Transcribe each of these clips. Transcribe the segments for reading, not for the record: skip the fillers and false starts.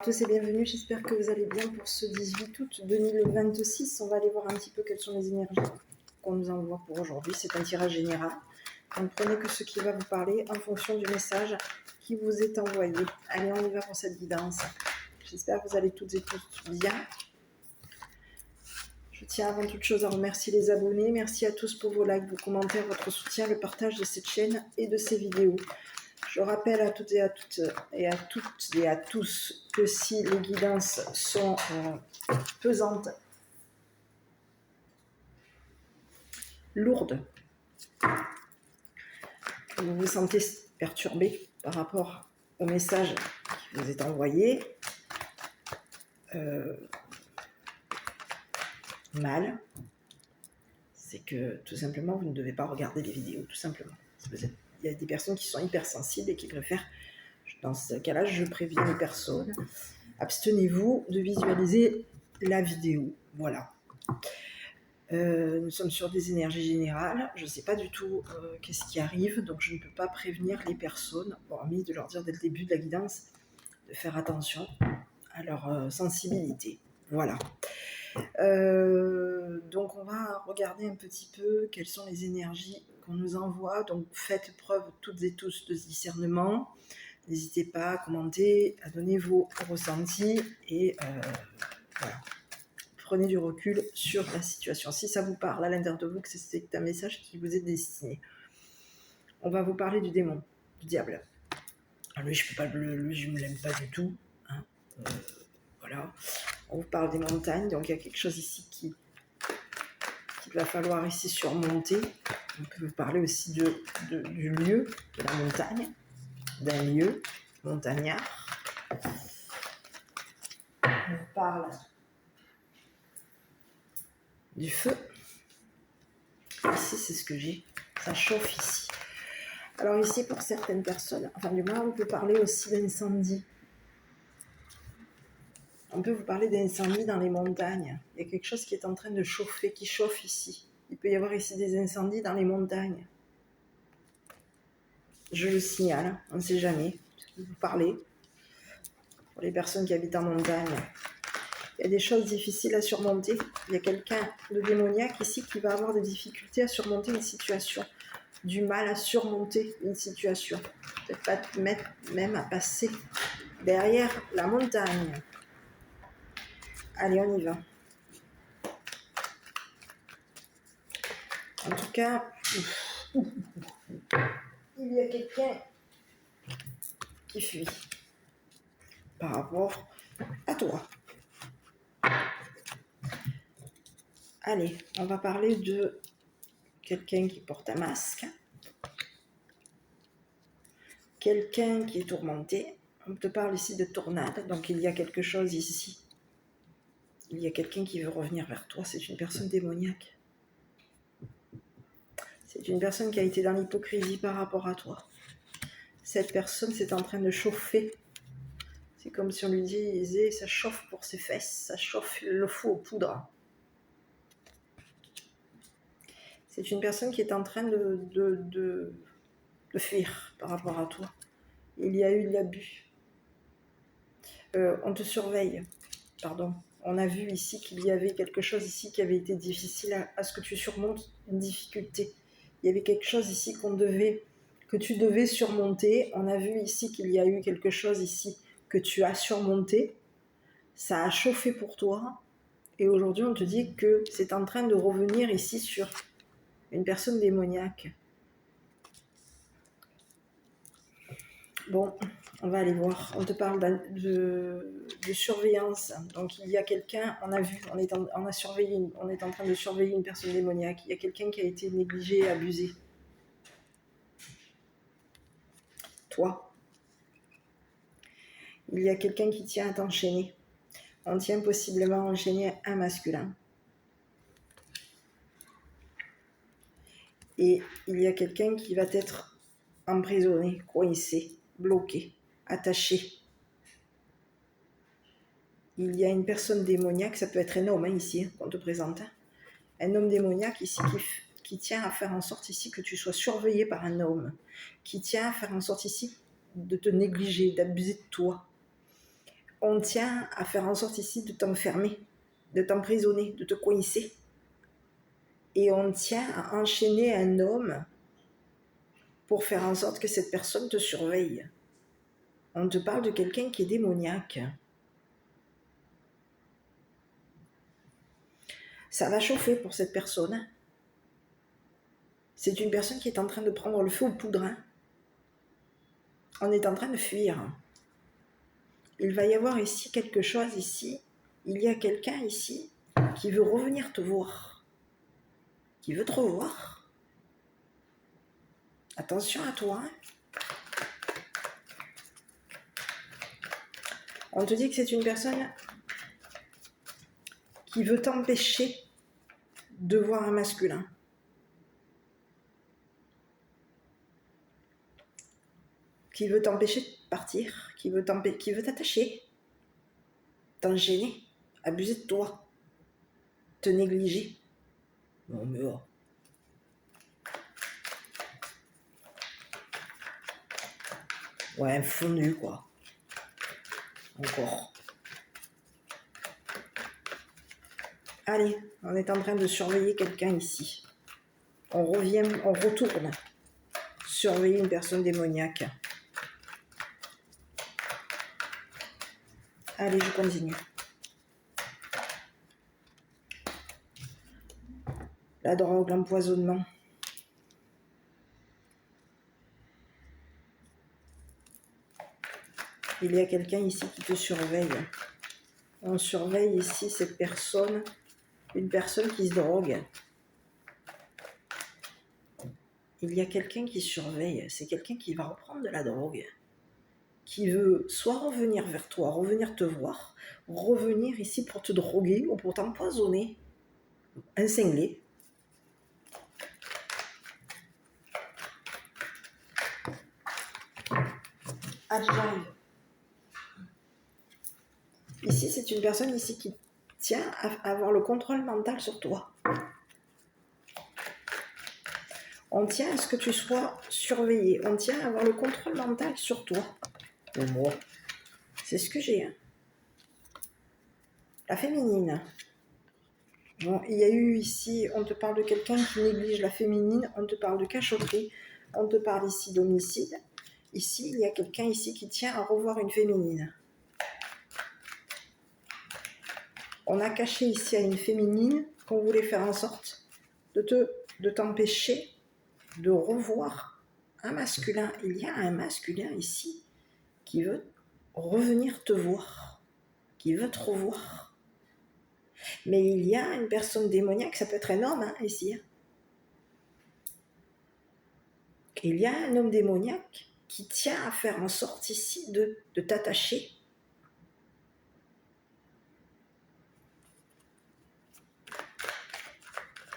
Tous et bienvenue, j'espère que vous allez bien pour ce 18 août 2026. On va aller voir un petit peu quelles sont les énergies qu'on nous envoie pour aujourd'hui. C'est un tirage général. Donc prenez que ce qui va vous parler en fonction du message qui vous est envoyé. Allez, on y va pour cette guidance. J'espère que vous allez toutes et tous bien. Je tiens avant toute chose à remercier les abonnés. Merci à tous pour vos likes, vos commentaires, votre soutien, le partage de cette chaîne et de ces vidéos. Je rappelle à toutes et à tous que si les guidances sont pesantes, lourdes, que vous vous sentez perturbé par rapport au message qui vous est envoyé, mal, c'est que tout simplement vous ne devez pas regarder les vidéos, tout simplement. Il y a des personnes qui sont hypersensibles et qui préfèrent, dans ce cas-là, je préviens les personnes, abstenez-vous de visualiser la vidéo. Voilà. Nous sommes sur des énergies générales. Je ne sais pas du tout qu'est-ce qui arrive, donc je ne peux pas prévenir les personnes, hormis de leur dire dès le début de la guidance de faire attention à leur sensibilité. Voilà. Donc on va regarder un petit peu quelles sont les énergies qu'on nous envoie. Donc faites preuve toutes et tous de discernement. N'hésitez pas à commenter, à donner vos ressentis et voilà. Prenez du recul sur la situation. Si ça vous parle à l'intérieur de vous, que c'est un message qui vous est destiné. On va vous parler du démon, du diable. Alors lui, je ne l'aime pas du tout. Hein. Voilà. On vous parle des montagnes, donc il y a quelque chose ici qu'il va falloir ici surmonter. On peut vous parler aussi du lieu, de la montagne, d'un lieu montagnard. On vous parle du feu. Ici, c'est ce que j'ai. Ça chauffe ici. Alors ici, pour certaines personnes, enfin du moins, on peut parler aussi d'incendie. On peut vous parler d'incendie dans les montagnes. Il y a quelque chose qui est en train de chauffer, qui chauffe ici. Il peut y avoir ici des incendies dans les montagnes. Je le signale, on ne sait jamais. Vous parlez. Pour les personnes qui habitent en montagne, il y a des choses difficiles à surmonter. Il y a quelqu'un de démoniaque ici qui va avoir des difficultés à surmonter une situation. Du mal à surmonter une situation. Peut-être pas même à passer derrière la montagne. Allez, on y va. En tout cas, il y a quelqu'un qui fuit par rapport à toi. Allez, on va parler de quelqu'un qui porte un masque. Quelqu'un qui est tourmenté. On te parle ici de tornade, donc il y a quelque chose ici. Il y a quelqu'un qui veut revenir vers toi, c'est une personne démoniaque. C'est une personne qui a été dans l'hypocrisie par rapport à toi. Cette personne, c'est en train de chauffer. C'est comme si on lui disait, ça chauffe pour ses fesses, ça chauffe le fou aux poudres. C'est une personne qui est en train de fuir par rapport à toi. Il y a eu de l'abus. On te surveille, pardon. On a vu ici qu'il y avait quelque chose ici qui avait été difficile à ce que tu surmontes une difficulté. Il y avait quelque chose ici que tu devais surmonter. On a vu ici qu'il y a eu quelque chose ici que tu as surmonté. Ça a chauffé pour toi. Et aujourd'hui, on te dit que c'est en train de revenir ici sur une personne démoniaque. Bon, on va aller voir. On te parle de surveillance. Donc il y a quelqu'un, on a vu, on est en train de surveiller une personne démoniaque. Il y a quelqu'un qui a été négligé et abusé. Toi. Il y a quelqu'un qui tient à t'enchaîner. On tient possiblement à enchaîner un masculin. Et il y a quelqu'un qui va être emprisonné, coincé, bloqué, attaché. Il y a une personne démoniaque, ça peut être un homme ici, qu'on te présente. Un homme démoniaque ici qui tient à faire en sorte ici que tu sois surveillé par un homme, qui tient à faire en sorte ici de te négliger, d'abuser de toi. On tient à faire en sorte ici de t'enfermer, de t'emprisonner, de te coincer. Et on tient à enchaîner un homme pour faire en sorte que cette personne te surveille. On te parle de quelqu'un qui est démoniaque. Ça va chauffer pour cette personne. C'est une personne qui est en train de prendre le feu aux poudres. On est en train de fuir. Il va y avoir ici quelque chose ici. Il y a quelqu'un ici qui veut revenir te voir. Qui veut te revoir. Attention à toi. On te dit que c'est une personne qui veut t'empêcher de voir un masculin. Qui veut t'empêcher de partir, qui veut t'attacher, t'enchaîner, abuser de toi, te négliger. Non mais oh. Ouais, un fondu quoi. Encore. Allez, on est en train de surveiller quelqu'un ici. On retourne surveiller une personne démoniaque. Allez, je continue. La drogue, l'empoisonnement. Il y a quelqu'un ici qui te surveille. On surveille ici cette personne, une personne qui se drogue. Il y a quelqu'un qui surveille, c'est quelqu'un qui va reprendre de la drogue, qui veut soit revenir vers toi, revenir te voir, revenir ici pour te droguer ou pour t'empoisonner, un cinglé. Allez, j'arrive. Ici, c'est une personne ici qui tient à avoir le contrôle mental sur toi. On tient à ce que tu sois surveillé. On tient à avoir le contrôle mental sur toi. Moi, c'est ce que j'ai. Hein. La féminine. Bon, il y a eu ici, on te parle de quelqu'un qui néglige la féminine, on te parle de cachotterie, on te parle ici d'homicide. Ici, il y a quelqu'un ici qui tient à revoir une féminine. On a caché ici à une féminine qu'on voulait faire en sorte de t'empêcher de revoir un masculin. Il y a un masculin ici qui veut revenir te voir, qui veut te revoir. Mais il y a une personne démoniaque, ça peut être un homme ici. Il y a un homme démoniaque qui tient à faire en sorte ici de t'attacher.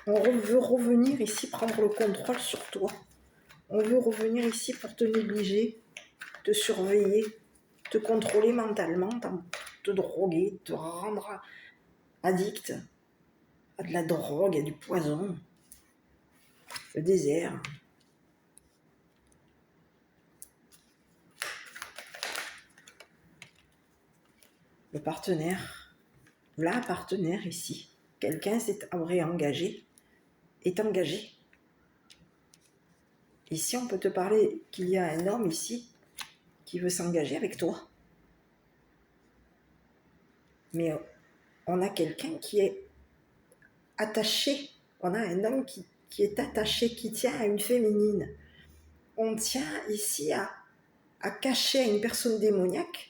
On veut revenir ici prendre le contrôle sur toi. On veut revenir ici pour te négliger, te surveiller, te contrôler mentalement, te droguer, te rendre addict à de la drogue, à du poison, le désert. Le partenaire, la partenaire ici, quelqu'un s'est réengagé, est engagé. Ici, on peut te parler qu'il y a un homme ici qui veut s'engager avec toi. Mais on a quelqu'un qui est attaché. On a un homme qui est attaché, qui tient à une féminine. On tient ici à cacher à une personne démoniaque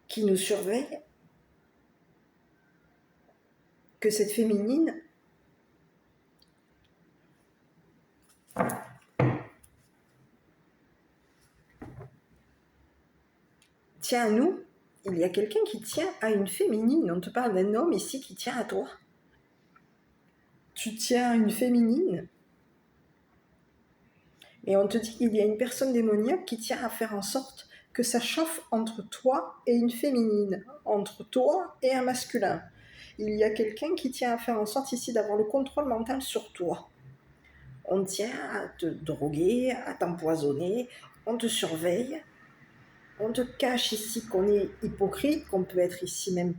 qui nous surveille que cette féminine tient à nous. Il y a quelqu'un qui tient à une féminine. On te parle d'un homme ici qui tient à toi. Tu tiens à une féminine. Et on te dit qu'il y a une personne démoniaque qui tient à faire en sorte que ça chauffe entre toi et une féminine, entre toi et un masculin. Il y a quelqu'un qui tient à faire en sorte ici d'avoir le contrôle mental sur toi. On tient à te droguer, à t'empoisonner, on te surveille. On te cache ici qu'on est hypocrite, qu'on peut être ici même.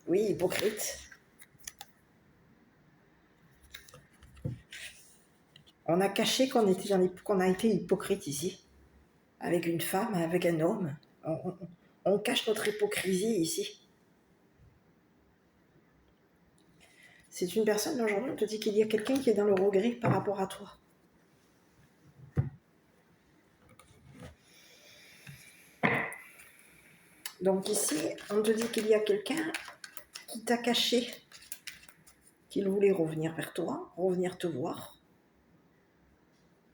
Oui, hypocrite. On a caché qu'on a été hypocrite ici. Avec une femme, avec un homme. On cache notre hypocrisie ici. C'est une personne aujourd'hui, on te dit qu'il y a quelqu'un qui est dans le regret par rapport à toi. Donc ici, on te dit qu'il y a quelqu'un qui t'a caché, qu'il voulait revenir vers toi, revenir te voir.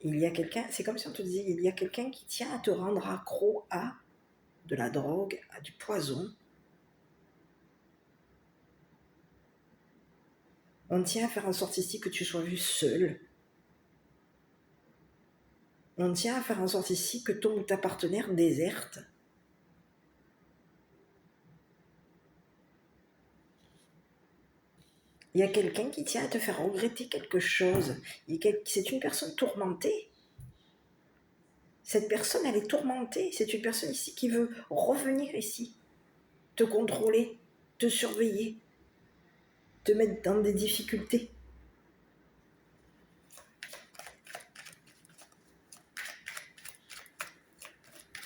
Il y a quelqu'un, c'est comme si on te disait, il y a quelqu'un qui tient à te rendre accro à de la drogue, à du poison. On tient à faire en sorte ici que tu sois vu seul. On tient à faire en sorte ici que ton ou ta partenaire déserte. Il y a quelqu'un qui tient à te faire regretter quelque chose. C'est une personne tourmentée. Cette personne, elle est tourmentée. C'est une personne ici qui veut revenir ici, te contrôler, te surveiller, te mettre dans des difficultés.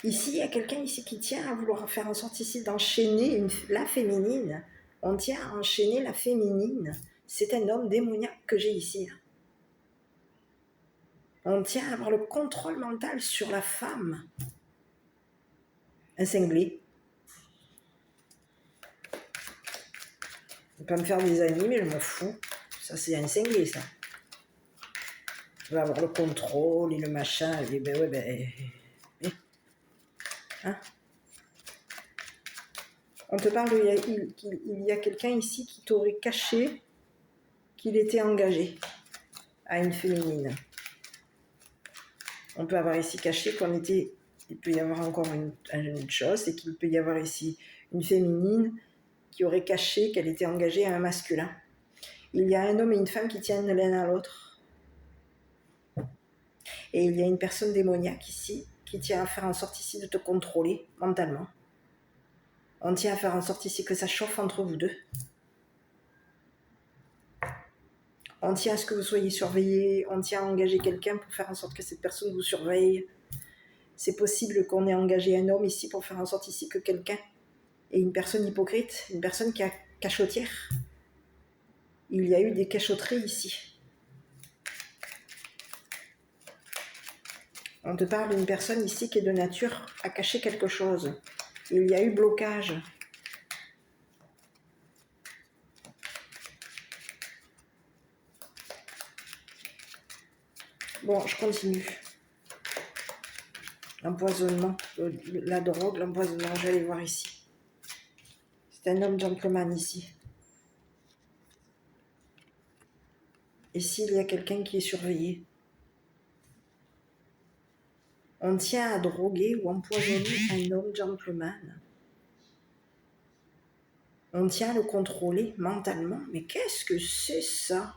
Ici, il y a quelqu'un ici qui tient à vouloir faire en sorte ici d'enchaîner la féminine. On tient à enchaîner la féminine. C'est un homme démoniaque que j'ai ici. On tient à avoir le contrôle mental sur la femme. Un cinglé. On peut me faire des amis, mais je m'en fous. Ça, c'est un cinglé, ça. On va avoir le contrôle et le machin. Et ben ouais, ben... Hein? On te parle, il y a quelqu'un ici qui t'aurait caché qu'il était engagé à une féminine. On peut avoir ici caché qu'on était... Il peut y avoir encore une chose, c'est qu'il peut y avoir ici une féminine qui aurait caché qu'elle était engagée à un masculin. Il y a un homme et une femme qui tiennent l'un à l'autre. Et il y a une personne démoniaque ici qui tient à faire en sorte ici de te contrôler mentalement. On tient à faire en sorte ici que ça chauffe entre vous deux. On tient à ce que vous soyez surveillés. On tient à engager quelqu'un pour faire en sorte que cette personne vous surveille. C'est possible qu'on ait engagé un homme ici pour faire en sorte ici que quelqu'un ait une personne hypocrite, une personne qui a cachotière. Il y a eu des cachotteries ici. On te parle d'une personne ici qui est de nature à cacher quelque chose. Il y a eu blocage. Bon, je continue. L'empoisonnement, la drogue, l'empoisonnement, je vais aller voir ici. C'est un homme gentleman ici. Ici, il y a quelqu'un qui est surveillé. On tient à droguer ou empoisonner un homme gentleman. On tient à le contrôler mentalement. Mais qu'est-ce que c'est ça?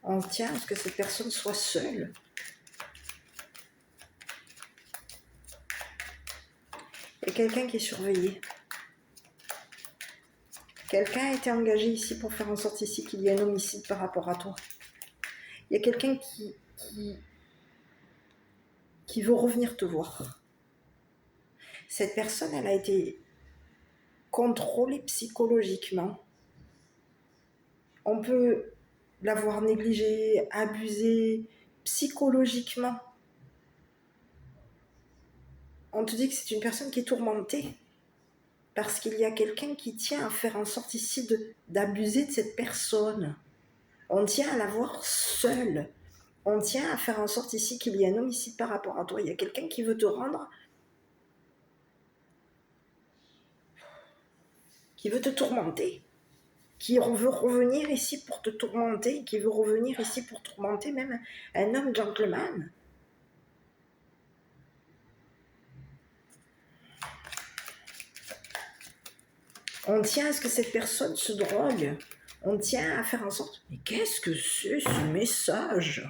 On tient à ce que cette personne soit seule. Il y a quelqu'un qui est surveillé. Quelqu'un a été engagé ici pour faire en sorte ici qu'il y ait un homicide par rapport à toi. Il y a quelqu'un qui veut revenir te voir. Cette personne, elle a été contrôlée psychologiquement. On peut l'avoir négligée, abusée psychologiquement. On te dit que c'est une personne qui est tourmentée parce qu'il y a quelqu'un qui tient à faire en sorte ici d'abuser de cette personne. On tient à la voir seule. On tient à faire en sorte ici qu'il y ait un homicide par rapport à toi. Il y a quelqu'un qui veut te rendre, qui veut te tourmenter, qui veut revenir ici pour te tourmenter, qui veut revenir ici pour tourmenter même un homme gentleman. On tient à ce que cette personne se drogue. On tient à faire en sorte... Mais qu'est-ce que c'est ce message?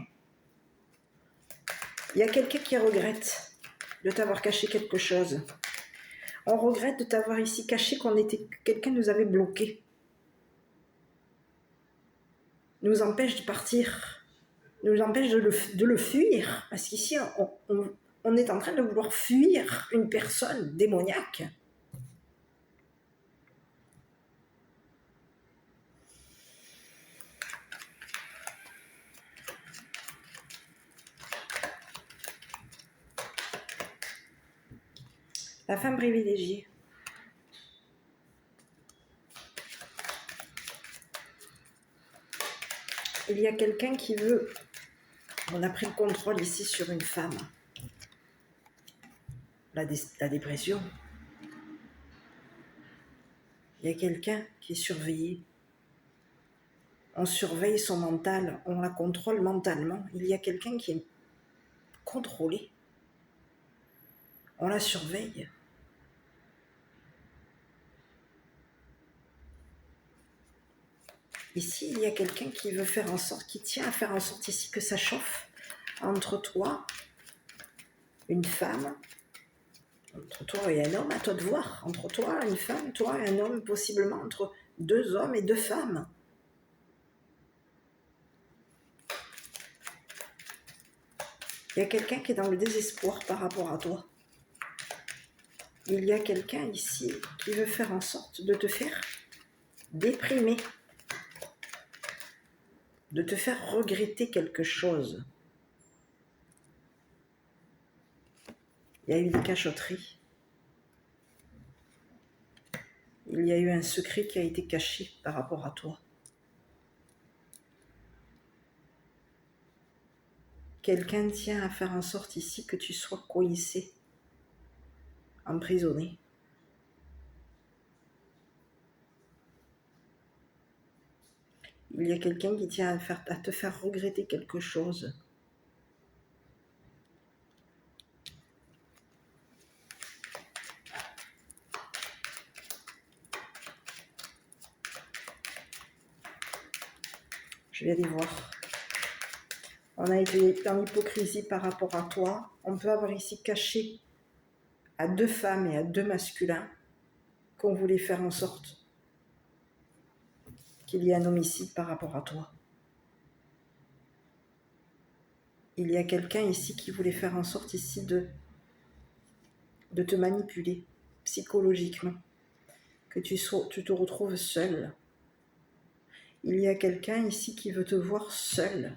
Il y a quelqu'un qui regrette de t'avoir caché quelque chose. On regrette de t'avoir ici caché quelqu'un nous avait bloqué. Nous empêche de partir. Nous empêche de le fuir. Parce qu'ici, on est en train de vouloir fuir une personne démoniaque. La femme privilégiée. Il y a quelqu'un qui veut... On a pris le contrôle ici sur une femme. La dépression. Il y a quelqu'un qui est surveillé. On surveille son mental, on la contrôle mentalement. Il y a quelqu'un qui est contrôlé. On la surveille. Ici, il y a quelqu'un qui veut faire en sorte, qui tient à faire en sorte ici que ça chauffe entre toi, une femme, entre toi et un homme, à toi de voir. Entre toi, une femme, toi et un homme, possiblement entre 2 hommes et 2 femmes. Il y a quelqu'un qui est dans le désespoir par rapport à toi. Il y a quelqu'un ici qui veut faire en sorte de te faire déprimer, de te faire regretter quelque chose. Il y a eu des cachotteries. Il y a eu un secret qui a été caché par rapport à toi. Quelqu'un tient à faire en sorte ici que tu sois coincé, emprisonné. Il y a quelqu'un qui tient à te faire regretter quelque chose. Je vais aller voir. On a été dans l'hypocrisie par rapport à toi. On peut avoir ici caché à 2 femmes et à 2 masculins qu'on voulait faire en sorte qu'il y ait un homicide par rapport à toi. Il y a quelqu'un ici qui voulait faire en sorte ici de te manipuler psychologiquement, que tu te retrouves seul. Il y a quelqu'un ici qui veut te voir seul.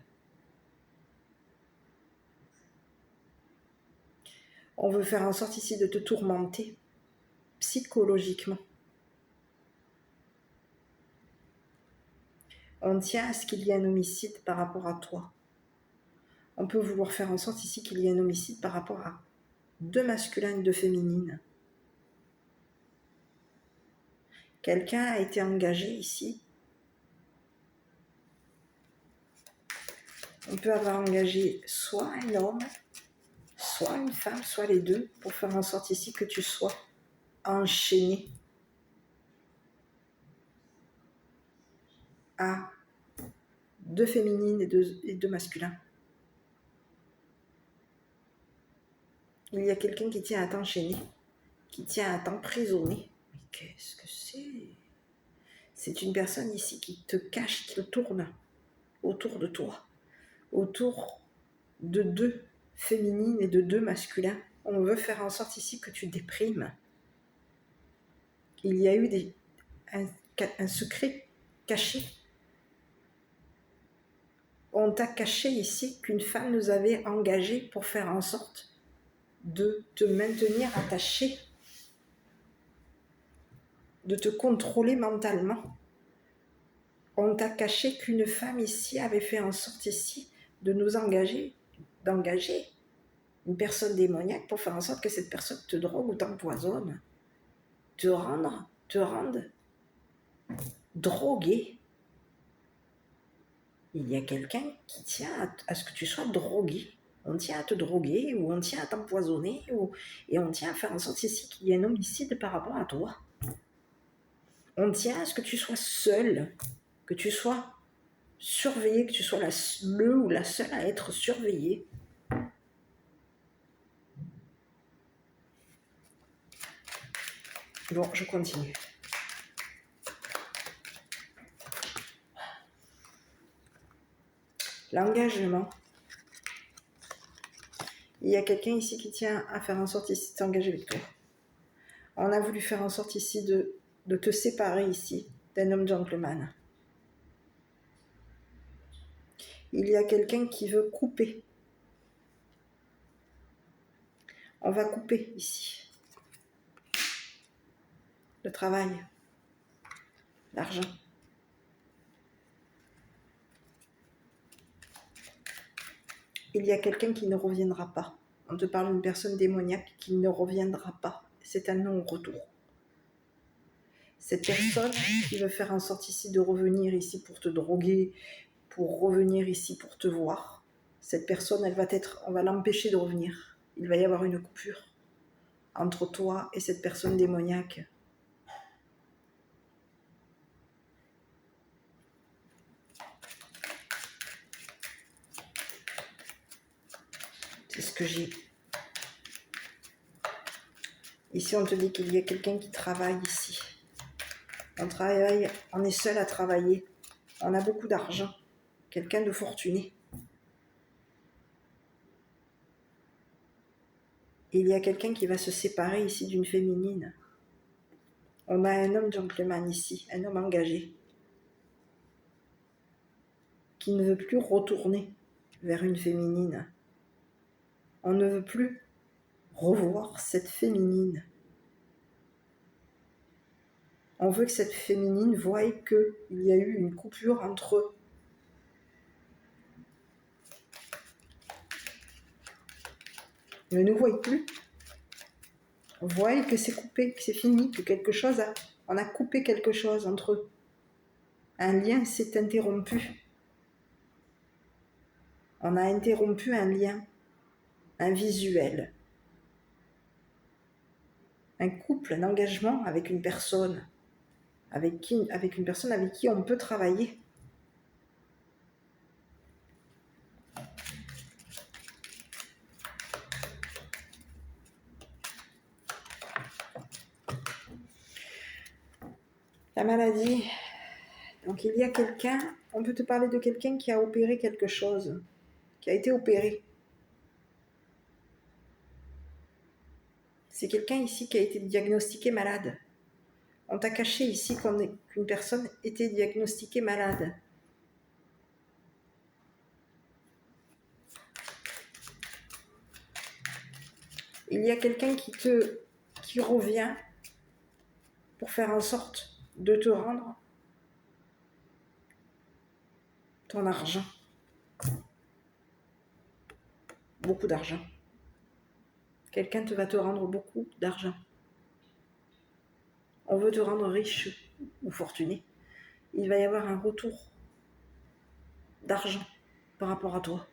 On veut faire en sorte ici de te tourmenter psychologiquement. On tient à ce qu'il y ait un homicide par rapport à toi. On peut vouloir faire en sorte ici qu'il y ait un homicide par rapport à 2 masculins et 2 féminines. Quelqu'un a été engagé ici. On peut avoir engagé soit un homme, soit une femme, soit les 2, pour faire en sorte ici que tu sois enchaîné à 2 féminines et 2 masculins. Il y a quelqu'un qui tient à t'enchaîner, qui tient à t'emprisonner. Mais qu'est-ce que c'est? C'est une personne ici qui te cache, qui tourne autour de toi, autour de 2 féminines et de 2 masculins. On veut faire en sorte ici que tu déprimes. Il y a eu un secret caché. On t'a caché ici qu'une femme nous avait engagé pour faire en sorte de te maintenir attaché, de te contrôler mentalement. On t'a caché qu'une femme ici avait fait en sorte ici de nous engager, d'engager une personne démoniaque pour faire en sorte que cette personne te drogue ou t'empoisonne, te rende drogué. Il y a quelqu'un qui tient à ce que tu sois drogué. On tient à te droguer, ou on tient à t'empoisonner, et on tient à faire en sorte ici qu'il y ait un homicide par rapport à toi. On tient à ce que tu sois seul, que tu sois surveillé, que tu sois le ou la seule à être surveillée. Bon, je continue. L'engagement. Il y a quelqu'un ici qui tient à faire en sorte ici de s'engager avec toi. On a voulu faire en sorte ici de te séparer ici d'un homme gentleman. Il y a quelqu'un qui veut couper. On va couper ici. Le travail. L'argent. Il y a quelqu'un qui ne reviendra pas. On te parle d'une personne démoniaque qui ne reviendra pas. C'est un non-retour. Cette personne qui veut faire en sorte ici de revenir ici pour te droguer, pour revenir ici pour te voir, cette personne, on va l'empêcher de revenir. Il va y avoir une coupure entre toi et cette personne démoniaque. C'est ce que j'ai. Ici, on te dit qu'il y a quelqu'un qui travaille ici. On travaille, on est seul à travailler. On a beaucoup d'argent. Quelqu'un de fortuné. Et il y a quelqu'un qui va se séparer ici d'une féminine. On a un homme gentleman ici, un homme engagé, qui ne veut plus retourner vers une féminine. On ne veut plus revoir cette féminine. On veut que cette féminine voie qu'il y a eu une coupure entre eux. Ne nous voie plus. On voit que c'est coupé, que c'est fini, que on a coupé quelque chose entre eux. Un lien s'est interrompu. On a interrompu un lien, un visuel. Un couple, un engagement avec une personne. Avec une personne avec qui on peut travailler. La maladie. Donc il y a quelqu'un, on peut te parler de quelqu'un qui a opéré quelque chose, qui a été opéré. C'est quelqu'un ici qui a été diagnostiqué malade. On t'a caché ici qu'une personne était diagnostiquée malade. Il y a quelqu'un qui revient pour faire en sorte de te rendre ton argent. Beaucoup d'argent. Quelqu'un va te rendre beaucoup d'argent. On veut te rendre riche ou fortuné. Il va y avoir un retour d'argent par rapport à toi.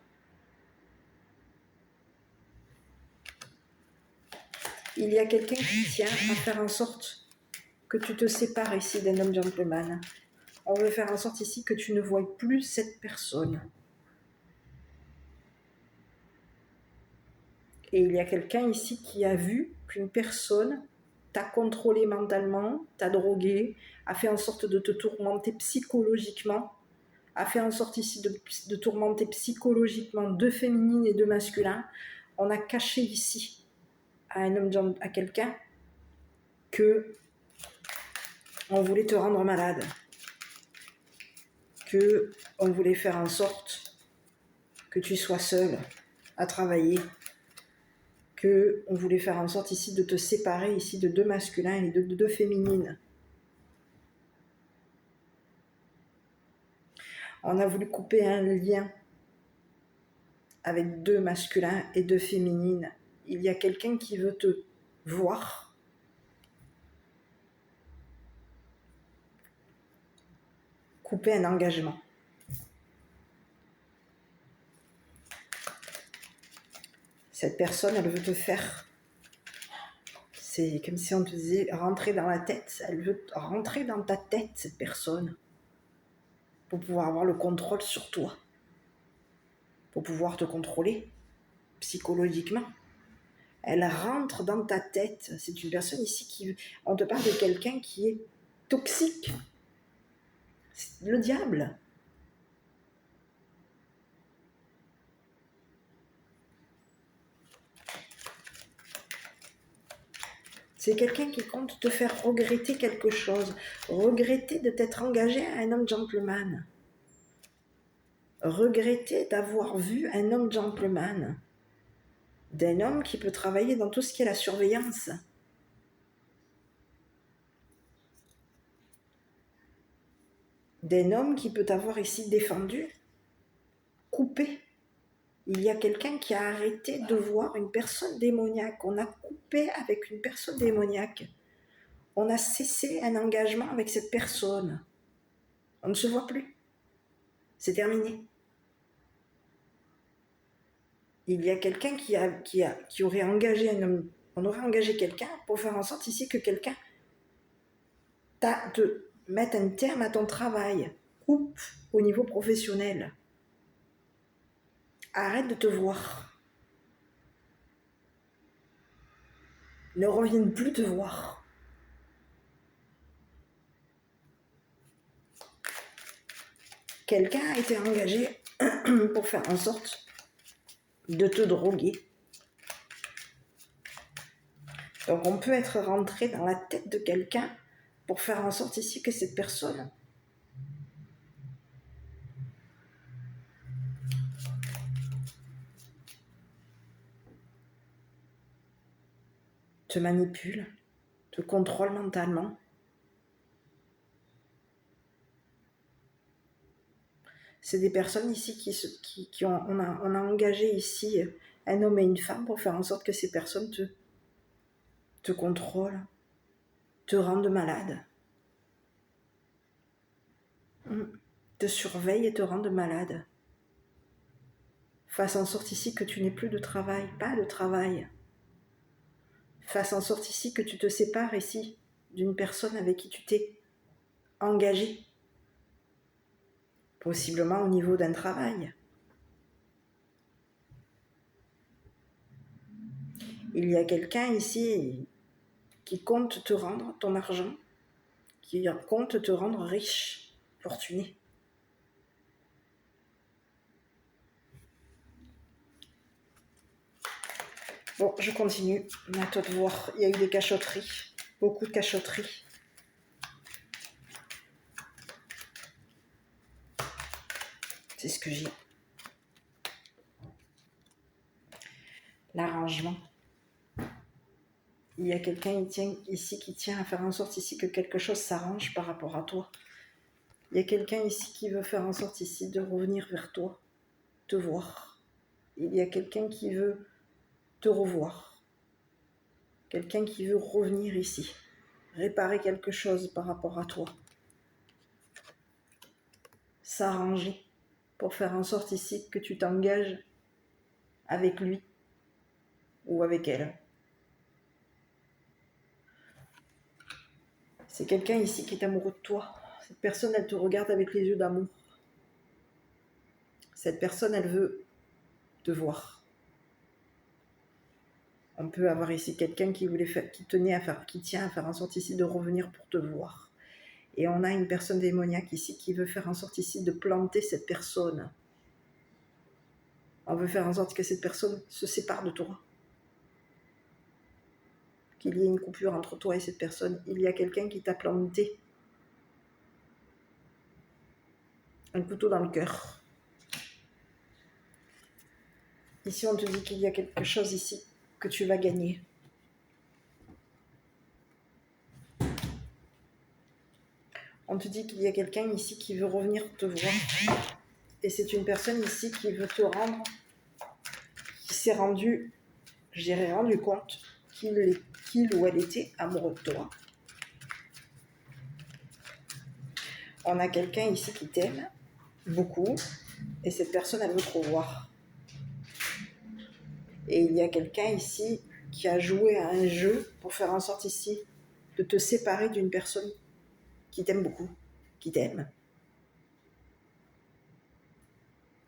Il y a quelqu'un qui tient à faire en sorte que tu te sépares ici d'un homme gentleman. On veut faire en sorte ici que tu ne voies plus cette personne. Et il y a quelqu'un ici qui a vu qu'une personne t'a contrôlé mentalement, t'a drogué, a fait en sorte de te tourmenter psychologiquement, a fait en sorte ici de tourmenter psychologiquement deux féminines et deux masculins. On a caché ici à quelqu'un que on voulait te rendre malade, que on voulait faire en sorte que tu sois seul à travailler, que on voulait faire en sorte ici de te séparer ici de deux masculins et de deux féminines. On a voulu couper un lien avec deux masculins et deux féminines. Il y a quelqu'un qui veut te voir. Couper un engagement. Cette personne, elle veut te faire. C'est comme si on te disait rentrer dans la tête. Elle veut rentrer dans ta tête, cette personne, pour pouvoir avoir le contrôle sur toi, pour pouvoir te contrôler psychologiquement, Elle rentre dans ta tête. C'est une personne ici qui... On te parle de quelqu'un qui est toxique. C'est le diable. C'est quelqu'un qui compte te faire regretter quelque chose. Regretter de t'être engagé à un homme gentleman. Regretter d'avoir vu un homme gentleman. D'un homme qui peut travailler dans tout ce qui est la surveillance. D'un homme qui peut t'avoir ici défendu, coupé. Il y a quelqu'un qui a arrêté de voir une personne démoniaque. On a coupé avec une personne démoniaque. On a cessé un engagement avec cette personne. On ne se voit plus. C'est terminé. Il y a quelqu'un qui aurait engagé un homme. On aurait engagé quelqu'un pour faire en sorte ici que quelqu'un te mette un terme à ton travail. Coupe au niveau professionnel. Arrête de te voir. Ne revienne plus te voir. Quelqu'un a été engagé pour faire en sorte de te droguer. Donc on peut être rentré dans la tête de quelqu'un pour faire en sorte ici que cette personne te manipule, te contrôle mentalement. C'est des personnes ici on a engagé ici un homme et une femme pour faire en sorte que ces personnes te contrôlent, te rendent malade, te surveillent et te rendent malade. Fasse en sorte ici que tu n'aies plus de travail, pas de travail. Fasse en sorte ici que tu te sépares ici d'une personne avec qui tu t'es engagé, possiblement au niveau d'un travail. Il y a quelqu'un ici qui compte te rendre ton argent, qui compte te rendre riche, fortuné. Bon, je continue. À toi de voir. Il y a eu des cachotteries. Beaucoup de cachotteries. C'est ce que j'ai. L'arrangement. Il y a quelqu'un ici qui tient à faire en sorte ici que quelque chose s'arrange par rapport à toi. Il y a quelqu'un ici qui veut faire en sorte ici de revenir vers toi, te voir. Il y a quelqu'un qui veut te revoir. Quelqu'un qui veut revenir ici, réparer quelque chose par rapport à toi. S'arranger pour faire en sorte ici que tu t'engages avec lui ou avec elle. C'est quelqu'un ici qui est amoureux de toi. Cette personne, elle te regarde avec les yeux d'amour. Cette personne, elle veut te voir. On peut avoir ici quelqu'un qui tient à faire en sorte ici de revenir pour te voir. Et on a une personne démoniaque ici qui veut faire en sorte ici de planter cette personne. On veut faire en sorte que cette personne se sépare de toi. Qu'il y ait une coupure entre toi et cette personne. Il y a quelqu'un qui t'a planté un couteau dans le cœur. Ici, on te dit qu'il y a quelque chose ici que tu vas gagner. On te dit qu'il y a quelqu'un ici qui veut revenir te voir. Et c'est une personne ici qui veut te rendre, qui s'est rendu, j'ai rendu compte qu'il ou elle était amoureux de toi. On a quelqu'un ici qui t'aime beaucoup et cette personne, elle veut te revoir. Et il y a quelqu'un ici qui a joué à un jeu pour faire en sorte ici de te séparer d'une personne qui t'aime beaucoup, qui t'aime.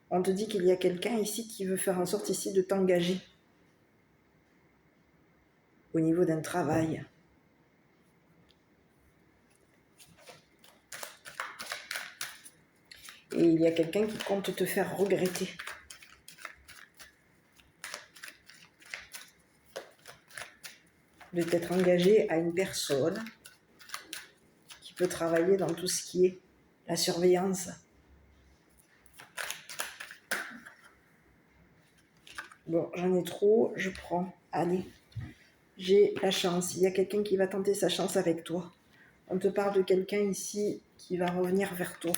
On te dit qu'il y a quelqu'un ici qui veut faire en sorte ici de t'engager. au niveau d'un travail. Et il y a quelqu'un qui compte te faire regretter. De t'être engagé à une personne qui peut travailler dans tout ce qui est la surveillance. Bon, j'en ai trop, je prends. Allez, j'ai la chance. Il y a quelqu'un qui va tenter sa chance avec toi. On te parle de quelqu'un ici qui va revenir vers toi.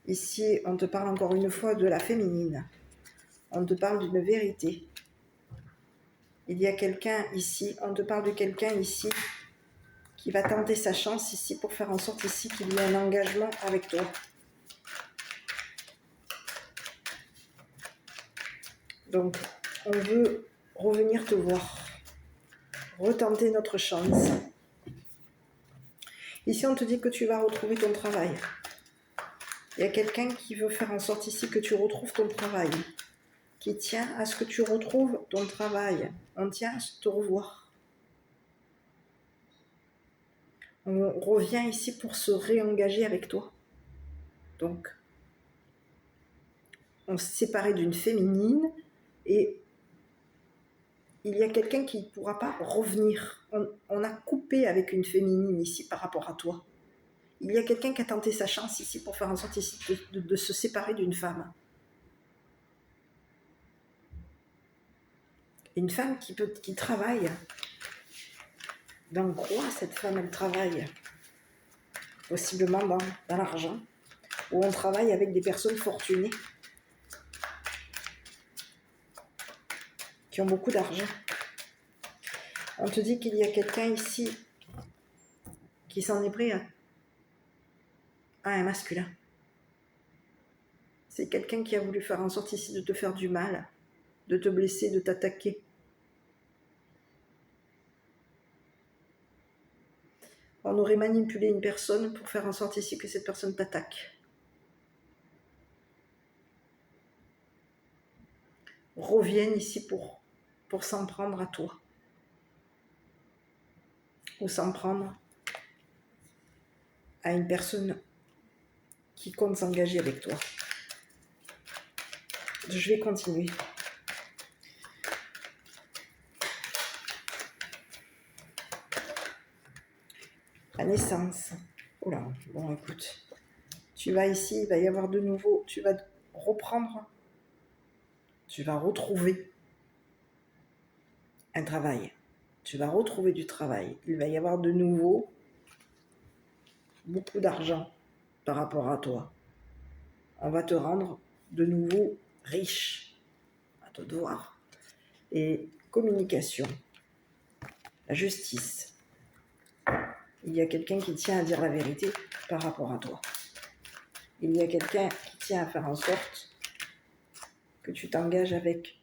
Ici, on te parle encore une fois de la féminine. On te parle d'une vérité. Il y a quelqu'un ici, on te parle de quelqu'un ici qui va tenter sa chance ici pour faire en sorte ici qu'il y ait un engagement avec toi. Donc, on veut revenir te voir, retenter notre chance. Ici, on te dit que tu vas retrouver ton travail. Il y a quelqu'un qui veut faire en sorte ici que tu retrouves ton travail, qui tient à ce que tu retrouves ton travail. On tient à te revoir. On revient ici pour se réengager avec toi. Donc, on s'est séparé d'une féminine et il y a quelqu'un qui ne pourra pas revenir. On a coupé avec une féminine ici par rapport à toi. Il y a quelqu'un qui a tenté sa chance ici pour faire en sorte ici de se séparer d'une femme. Une femme qui travaille. Dans quoi cette femme, elle travaille? Possiblement dans l'argent. Ou on travaille avec des personnes fortunées. Qui ont beaucoup d'argent. On te dit qu'il y a quelqu'un ici qui s'en est pris à un masculin. C'est quelqu'un qui a voulu faire en sorte ici de te faire du mal, de te blesser, de t'attaquer. On aurait manipulé une personne pour faire en sorte ici que cette personne t'attaque. Reviennent ici pour s'en prendre à toi. Ou s'en prendre à une personne qui compte s'engager avec toi. Je vais continuer. La naissance. Oula, bon écoute. Tu vas ici, il va y avoir de nouveau, tu vas reprendre, tu vas retrouver un travail. Tu vas retrouver du travail. Il va y avoir de nouveau beaucoup d'argent par rapport à toi. On va te rendre de nouveau riche à te devoir. Et communication, la justice. Il y a quelqu'un qui tient à dire la vérité par rapport à toi. Il y a quelqu'un qui tient à faire en sorte que tu t'engages avec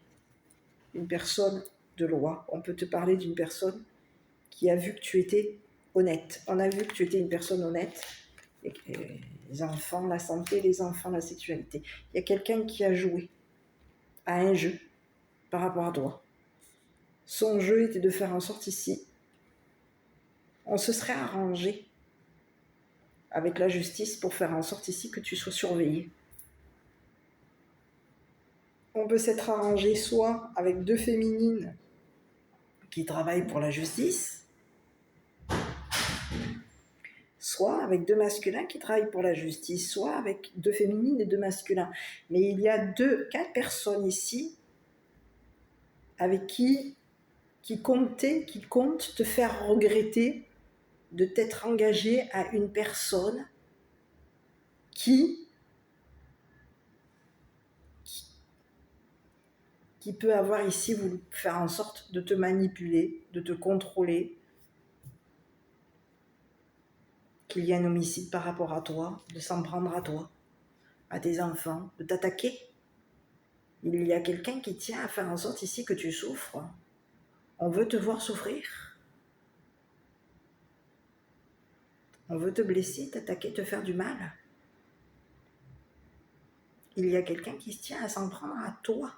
une personne de loi. On peut te parler d'une personne qui a vu que tu étais honnête. On a vu que tu étais une personne honnête. Et les enfants, la santé, les enfants, la sexualité. Il y a quelqu'un qui a joué à un jeu par rapport à toi. Son jeu était de faire en sorte ici, on se serait arrangé avec la justice pour faire en sorte ici que tu sois surveillé. On peut s'être arrangé soit avec deux féminines qui travaillent pour la justice, soit avec deux masculins qui travaillent pour la justice, soit avec deux féminines et deux masculins. Mais il y a 4 personnes ici avec qui comptent te faire regretter de t'être engagé à une personne qui peut avoir ici voulu faire en sorte de te manipuler, de te contrôler, qu'il y ait un homicide par rapport à toi, de s'en prendre à toi, à tes enfants, de t'attaquer. Il y a quelqu'un qui tient à faire en sorte ici que tu souffres. On veut te voir souffrir. On veut te blesser, t'attaquer, te faire du mal. Il y a quelqu'un qui se tient à s'en prendre à toi.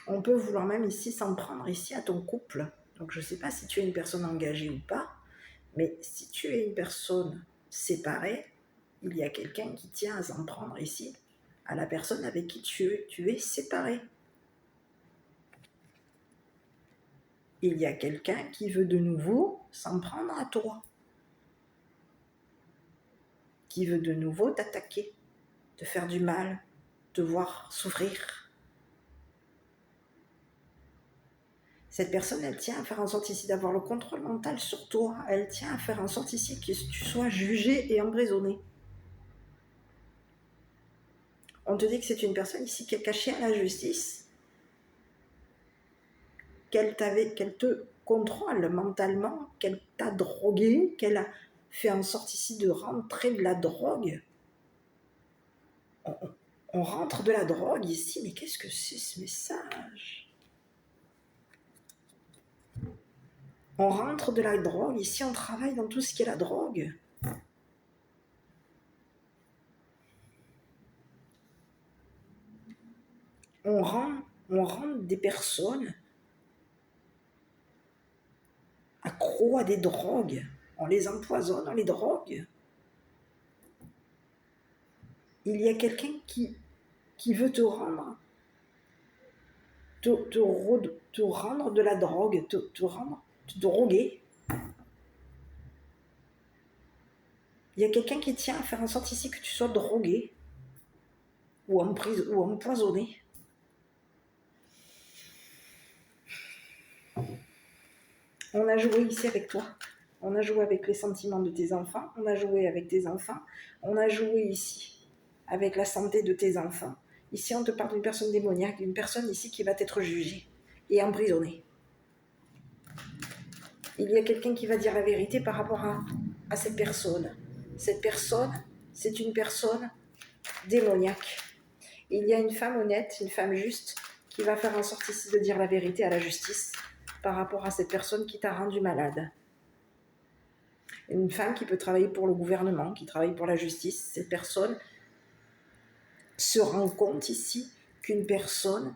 On peut vouloir même ici s'en prendre ici à ton couple. Donc je ne sais pas si tu es une personne engagée ou pas, mais si tu es une personne séparée, il y a quelqu'un qui tient à s'en prendre ici à la personne avec qui tu es séparé. Il y a quelqu'un qui veut de nouveau s'en prendre à toi, qui veut de nouveau t'attaquer, te faire du mal, te voir souffrir. Cette personne, elle tient à faire en sorte ici d'avoir le contrôle mental sur toi. Elle tient à faire en sorte ici que tu sois jugé et emprisonné. On te dit que c'est une personne ici qui est cachée à la justice, qu'elle te contrôle mentalement, qu'elle t'a drogué, qu'elle a fait en sorte ici de rentrer de la drogue. On rentre de la drogue ici, mais qu'est-ce que c'est ce message? On rentre de la drogue, ici on travaille dans tout ce qui est la drogue. On rend des personnes accros à des drogues. On les empoisonne, on les drogue. Il y a quelqu'un qui veut te rendre, te rendre de la drogue, te droguer. Il y a quelqu'un qui tient à faire en sorte ici que tu sois drogué ou empoisonné. On a joué ici avec toi. On a joué avec les sentiments de tes enfants. On a joué avec tes enfants. On a joué ici avec la santé de tes enfants. Ici, on te parle d'une personne démoniaque, d'une personne ici qui va être jugée et emprisonnée. Il y a quelqu'un qui va dire la vérité par rapport à cette personne. Cette personne, c'est une personne démoniaque. Il y a une femme honnête, une femme juste, qui va faire en sorte ici de dire la vérité à la justice par rapport à cette personne qui t'a rendu malade. Une femme qui peut travailler pour le gouvernement, qui travaille pour la justice. Cette personne se rend compte ici qu'une personne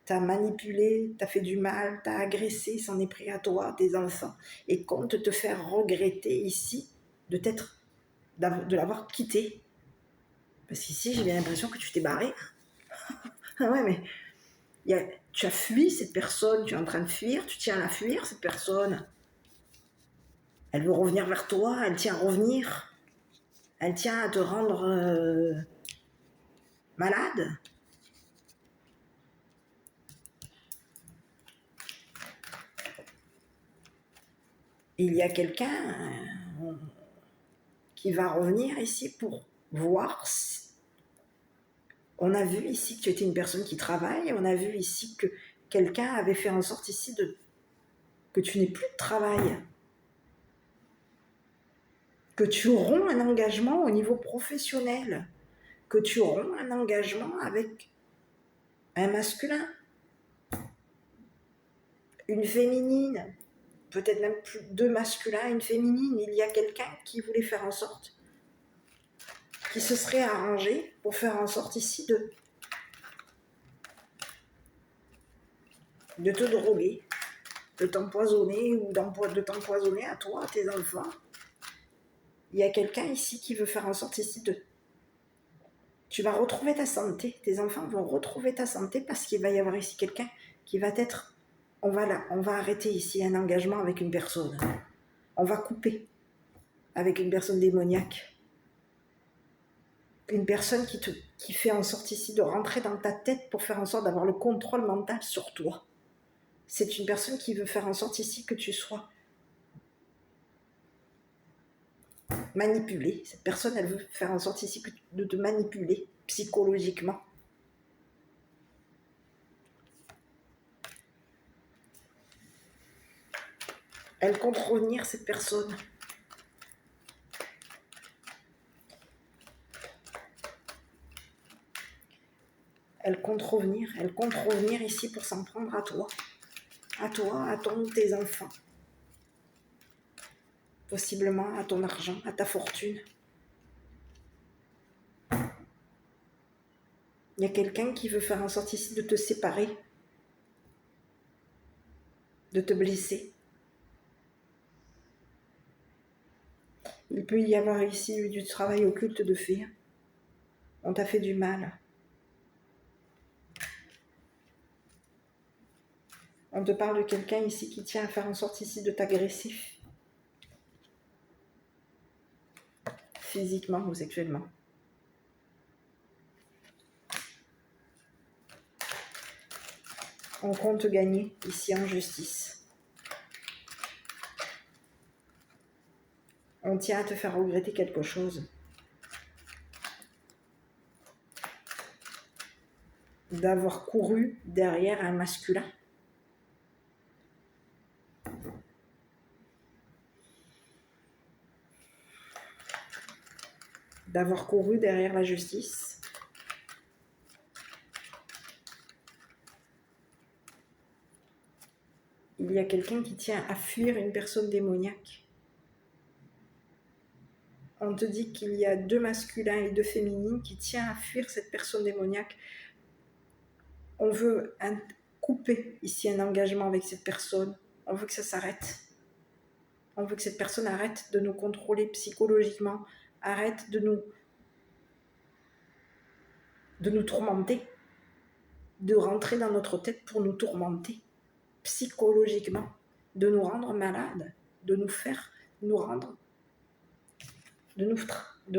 t'a manipulé, t'a fait du mal, t'a agressé, s'en est pris à toi, tes enfants, et compte te faire regretter ici de l'avoir quitté. Parce qu'ici, j'ai bien l'impression que tu t'es barré. Ah ouais, mais tu as fui cette personne, tu es en train de fuir, tu tiens à la fuir, cette personne. Elle veut revenir vers toi, elle tient à revenir. Elle tient à te rendre malade. Il y a quelqu'un qui va revenir ici pour voir. On a vu ici que tu étais une personne qui travaille, on a vu ici que quelqu'un avait fait en sorte ici que tu n'aies plus de travail, que tu romps un engagement au niveau professionnel, que tu romps un engagement avec un masculin, une féminine, peut-être même plus deux masculins, une féminine. Il y a quelqu'un qui voulait faire en sorte, qui se serait arrangé pour faire en sorte ici de te droguer, de t'empoisonner ou de t'empoisonner à toi, à tes enfants. Il y a quelqu'un ici qui veut faire en sorte ici tu vas retrouver ta santé, tes enfants vont retrouver ta santé parce qu'il va y avoir ici quelqu'un qui va être, on va arrêter ici un engagement avec une personne, on va couper avec une personne démoniaque, une personne qui fait en sorte ici de rentrer dans ta tête pour faire en sorte d'avoir le contrôle mental sur toi. C'est une personne qui veut faire en sorte ici que tu sois manipulé. Cette personne, elle veut faire en sorte ici de te manipuler psychologiquement. Elle compte revenir, cette personne. Elle compte revenir ici pour s'en prendre à toi, tes enfants, possiblement à ton argent, à ta fortune. Il y a quelqu'un qui veut faire en sorte ici de te séparer. de te blesser. Il peut y avoir ici eu du travail occulte de fait. On t'a fait du mal. On te parle de quelqu'un ici qui tient à faire en sorte ici de t'agresser. Physiquement ou sexuellement. On compte gagner ici en justice. On tient à te faire regretter quelque chose. D'avoir couru derrière un masculin. D'avoir couru derrière la justice. Il y a quelqu'un qui tient à fuir une personne démoniaque. On te dit qu'il y a 2 masculins et 2 féminines qui tiennent à fuir cette personne démoniaque. On veut couper ici un engagement avec cette personne. On veut que ça s'arrête. On veut que cette personne arrête de nous contrôler psychologiquement, arrête de nous tourmenter, de rentrer dans notre tête pour nous tourmenter psychologiquement, de nous rendre malades, de nous faire nous rendre, de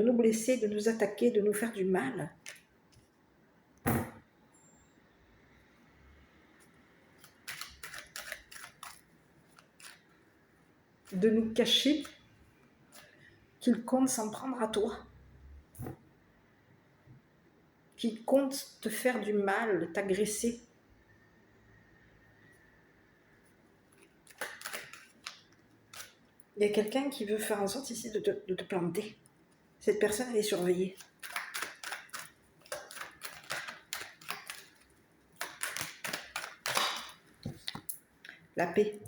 nous blesser, de nous attaquer, de nous faire du mal. De nous cacher, qu'il compte s'en prendre à toi, qu'il compte te faire du mal, t'agresser. Il y a quelqu'un qui veut faire en sorte ici de te planter. Cette personne, elle est surveillée. La paix.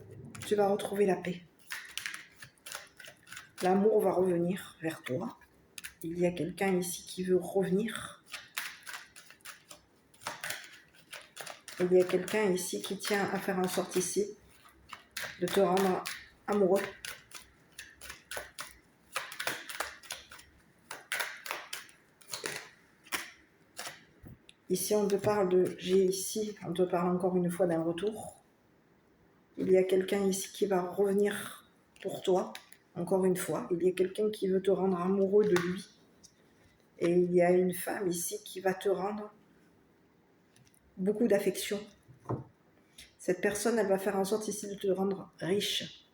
Tu vas retrouver la paix. L'amour va revenir vers toi. Il y a quelqu'un ici qui veut revenir. Il y a quelqu'un ici qui tient à faire en sorte ici de te rendre amoureux. Ici, on te parle on te parle encore une fois d'un retour. Il y a quelqu'un ici qui va revenir pour toi, encore une fois. Il y a quelqu'un qui veut te rendre amoureux de lui. Et il y a une femme ici qui va te rendre beaucoup d'affection. Cette personne, elle va faire en sorte ici de te rendre riche,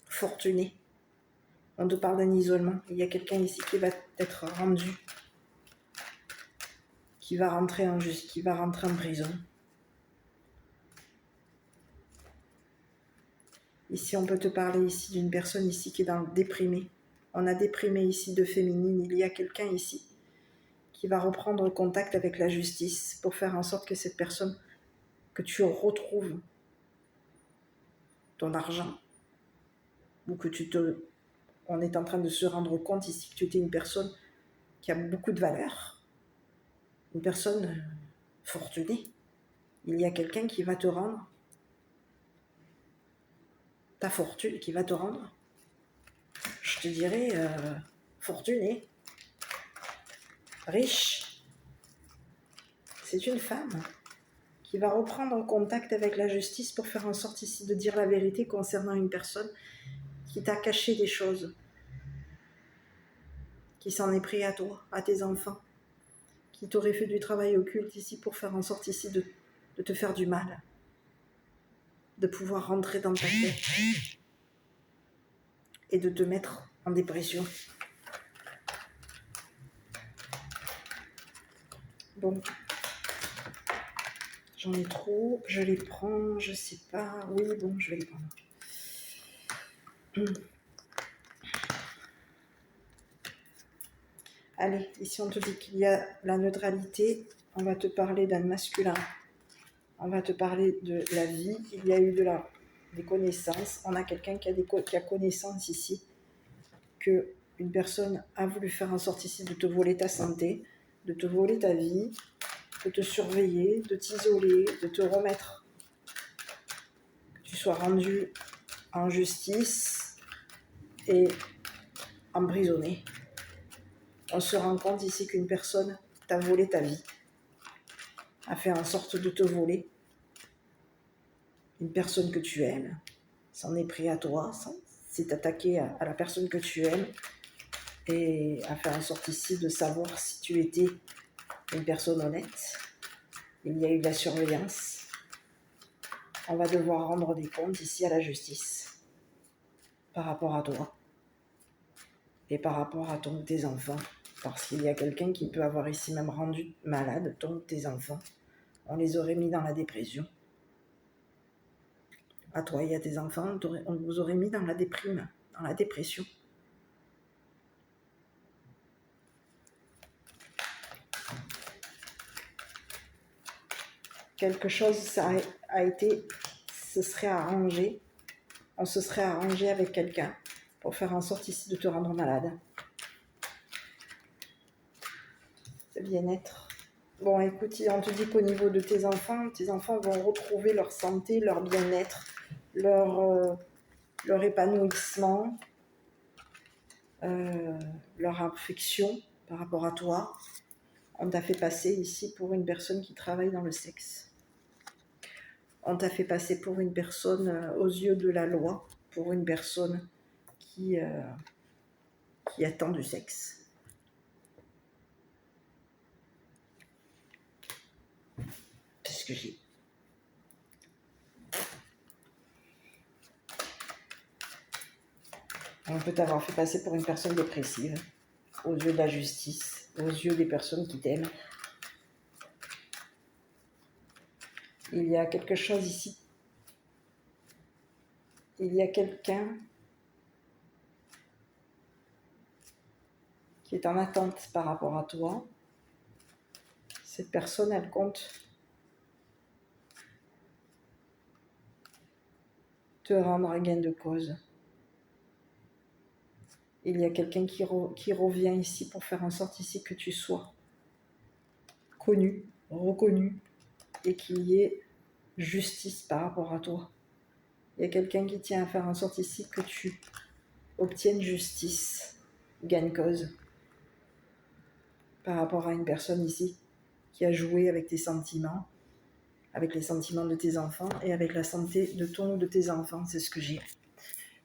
fortuné. On te parle d'un isolement. Il y a quelqu'un ici qui va t'être rendu, qui va rentrer en prison. Ici, on peut te parler ici d'une personne ici qui est déprimée. On a déprimé ici de féminine. Il y a quelqu'un ici qui va reprendre contact avec la justice pour faire en sorte que cette personne, que tu retrouves ton argent, ou que on est en train de se rendre compte ici que tu étais une personne qui a beaucoup de valeur, une personne fortunée. Il y a quelqu'un qui va te rendre ta fortune, qui va te rendre, je te dirais, fortuné, riche. C'est une femme qui va reprendre contact avec la justice pour faire en sorte ici de dire la vérité concernant une personne qui t'a caché des choses, qui s'en est pris à toi, à tes enfants, qui t'aurait fait du travail occulte ici pour faire en sorte ici de te faire du mal, de pouvoir rentrer dans ta tête et de te mettre en dépression. Donc, j'en ai trop, je les prends, je sais pas, oui, bon, je vais les prendre. Allez, ici on te dit qu'il y a la neutralité, on va te parler d'un masculin, on va te parler de la vie, il y a eu des connaissances, on a quelqu'un qui a connaissance ici, que une personne a voulu faire en sorte ici de te voler ta santé, de te voler ta vie, de te surveiller, de t'isoler, de te remettre, que tu sois rendu en justice et emprisonné. On se rend compte ici qu'une personne t'a volé ta vie, a fait en sorte de te voler une personne que tu aimes, s'en est pris à toi, s'est attaqué à la personne que tu aimes et a fait en sorte ici de savoir si tu étais une personne honnête. Il y a eu de la surveillance. On va devoir rendre des comptes ici à la justice par rapport à toi et par rapport à tes enfants. Parce qu'il y a quelqu'un qui peut avoir ici même rendu malade tes enfants. On les aurait mis dans la dépression. À toi et à tes enfants, on vous aurait mis dans la déprime, dans la dépression. Quelque chose se serait arrangé, on se serait arrangé avec quelqu'un pour faire en sorte ici de te rendre malade. Le bien-être. Bon, écoute, on te dit qu'au niveau de tes enfants vont retrouver leur santé, leur bien-être, leur épanouissement, leur affection par rapport à toi. On t'a fait passer ici pour une personne qui travaille dans le sexe. On t'a fait passer pour une personne aux yeux de la loi, pour une personne qui attend du sexe. C'est ce que j'ai. On peut t'avoir fait passer pour une personne dépressive, aux yeux de la justice, aux yeux des personnes qui t'aiment. Il y a quelque chose ici. Il y a quelqu'un qui est en attente par rapport à toi. Cette personne, elle compte te rendre un gain de cause. Il y a quelqu'un qui revient ici pour faire en sorte ici que tu sois connu, reconnu et qu'il y ait justice par rapport à toi. Il y a quelqu'un qui tient à faire en sorte ici que tu obtiennes justice, gain de cause par rapport à une personne ici qui a joué avec tes sentiments, avec les sentiments de tes enfants et avec la santé de ton ou de tes enfants. C'est ce que j'ai.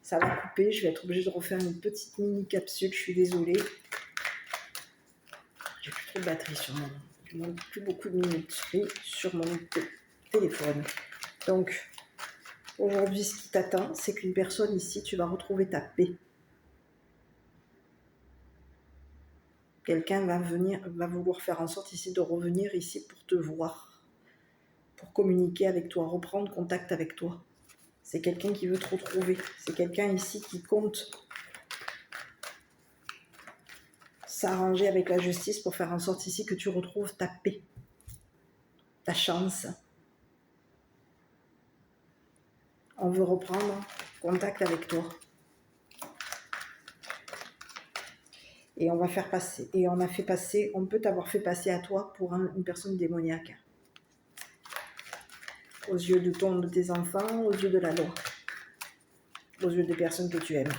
Ça va couper, je vais être obligée de refaire une petite mini capsule, je suis désolée. J'ai plus trop de batterie sur plus beaucoup de minutes sur mon téléphone. Donc, aujourd'hui, ce qui t'attend, c'est qu'une personne ici, tu vas retrouver ta paix. Quelqu'un va vouloir faire en sorte ici de revenir ici pour te voir, pour communiquer avec toi, reprendre contact avec toi. C'est quelqu'un qui veut te retrouver. C'est quelqu'un ici qui compte s'arranger avec la justice pour faire en sorte ici que tu retrouves ta paix, ta chance. On veut reprendre contact avec toi. Et on peut t'avoir fait passer à toi pour une personne démoniaque. Aux yeux de tes enfants, aux yeux de la loi. Aux yeux des personnes que tu aimes.